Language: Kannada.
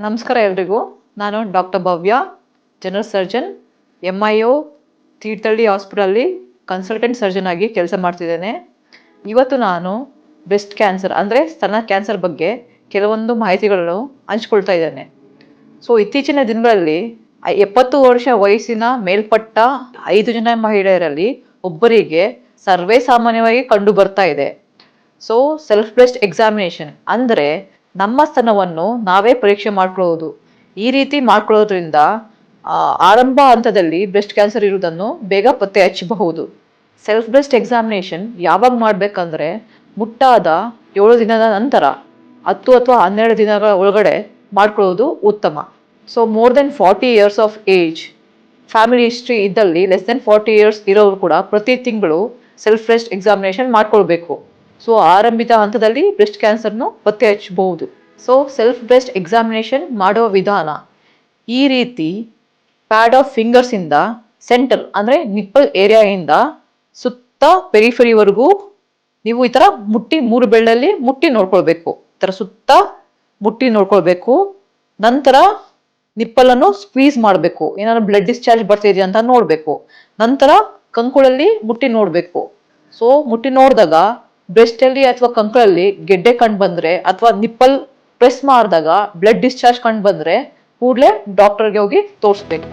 ನಮಸ್ಕಾರ ಎಲ್ರಿಗೂ. ನಾನು ಡಾಕ್ಟರ್ ಭವ್ಯ, ಜನರಲ್ ಸರ್ಜನ್, MIO ತೀರ್ಥಹಳ್ಳಿ ಹಾಸ್ಪಿಟಲಲ್ಲಿ ಕನ್ಸಲ್ಟೆಂಟ್ ಸರ್ಜನ್ ಆಗಿ ಕೆಲಸ ಮಾಡ್ತಿದ್ದೇನೆ. ಇವತ್ತು ನಾನು ಬ್ರೆಸ್ಟ್ ಕ್ಯಾನ್ಸರ್ ಅಂದರೆ ಸ್ತನ ಕ್ಯಾನ್ಸರ್ ಬಗ್ಗೆ ಕೆಲವೊಂದು ಮಾಹಿತಿಗಳನ್ನು ಹಂಚ್ಕೊಳ್ತಾ ಇದ್ದೇನೆ. ಇತ್ತೀಚಿನ ದಿನಗಳಲ್ಲಿ 70 ವರ್ಷ ವಯಸ್ಸಿನ ಮೇಲ್ಪಟ್ಟ 5 ಜನ ಮಹಿಳೆಯರಲ್ಲಿ ಒಬ್ಬರಿಗೆ ಸರ್ವೇ ಸಾಮಾನ್ಯವಾಗಿ ಕಂಡು ಬರ್ತಾ ಇದೆ. ಸೆಲ್ಫ್ ಬ್ರೆಸ್ಟ್ ಎಕ್ಸಾಮಿನೇಷನ್ ಅಂದರೆ ನಮ್ಮ ಸ್ತನವನ್ನು ನಾವೇ ಪರೀಕ್ಷೆ ಮಾಡ್ಕೊಳ್ಳೋದು. ಈ ರೀತಿ ಮಾಡ್ಕೊಳ್ಳೋದ್ರಿಂದ ಆರಂಭ ಹಂತದಲ್ಲಿ ಬ್ರೆಸ್ಟ್ ಕ್ಯಾನ್ಸರ್ ಇರುವುದನ್ನು ಬೇಗ ಪತ್ತೆ ಹಚ್ಚಬಹುದು. ಸೆಲ್ಫ್ ಬ್ರೆಸ್ಟ್ ಎಕ್ಸಾಮಿನೇಷನ್ ಯಾವಾಗ ಮಾಡಬೇಕಂದ್ರೆ ಮುಟ್ಟಾದ 7 ದಿನದ ನಂತರ 10 ಅಥವಾ 12 ದಿನಗಳ ಒಳಗಡೆ ಮಾಡ್ಕೊಳ್ಳೋದು ಉತ್ತಮ. More than 40 years of age, family history ಇದ್ದಲ್ಲಿ ಲೆಸ್ ದೆನ್ 40 ಇಯರ್ಸ್ ಇರೋರು ಕೂಡ ಪ್ರತಿ ತಿಂಗಳು ಸೆಲ್ಫ್ ಬ್ರೆಸ್ಟ್ ಎಕ್ಸಾಮಿನೇಷನ್ ಮಾಡ್ಕೊಳ್ಬೇಕು. ಆರಂಭಿತ ಹಂತದಲ್ಲಿ ಬ್ರೆಸ್ಟ್ ಕ್ಯಾನ್ಸರ್ನು ಪತ್ತೆ ಹಚ್ಚಬಹುದು. ಸೆಲ್ಫ್ ಬ್ರೆಸ್ಟ್ ಎಕ್ಸಾಮಿನೇಷನ್ ಮಾಡುವ ವಿಧಾನ ಈ ರೀತಿ: ಪ್ಯಾಡ್ ಆಫ್ ಫಿಂಗರ್ಸ್ ಇಂದ ಸೆಂಟರ್ ಅಂದರೆ ನಿಪ್ಪಲ್ ಏರಿಯಾಯಿಂದ ಸುತ್ತ ಪೆರಿಫೆರಿವರೆಗೂ ನೀವು ಈ ತರ ಮುಟ್ಟಿ 3 ಬೆರಳಲ್ಲಿ ಮುಟ್ಟಿ ನೋಡ್ಕೊಳ್ಬೇಕು. ಈ ತರ ಸುತ್ತ ಮುಟ್ಟಿ ನೋಡ್ಕೊಳ್ಬೇಕು. ನಂತರ ನಿಪ್ಪಲನ್ನು ಸ್ಕ್ವೀಸ್ ಮಾಡಬೇಕು, ಏನಾದ್ರು ಬ್ಲಡ್ ಡಿಸ್ಚಾರ್ಜ್ ಬರ್ತಿದೆಯಾ ಅಂತ ನೋಡ್ಬೇಕು. ನಂತರ ಕಂಕುಳಲ್ಲಿ ಮುಟ್ಟಿ ನೋಡ್ಬೇಕು. ಮುಟ್ಟಿ ನೋಡಿದಾಗ ಬ್ರೆಸ್ಟ್ ಅಲ್ಲಿ ಅಥವಾ ಕಂಕಳಲ್ಲಿ ಗೆಡ್ಡೆ ಕಂಡು ಬಂದ್ರೆ ಅಥವಾ ನಿಪ್ಪಲ್ ಪ್ರೆಸ್ ಮಾಡಿದಾಗ ಬ್ಲಡ್ ಡಿಸ್ಚಾರ್ಜ್ ಕಂಡು ಬಂದ್ರೆ ಕೂಡಲೇ ಡಾಕ್ಟರ್ಗೆ ಹೋಗಿ ತೋರಿಸ್ಬೇಕು.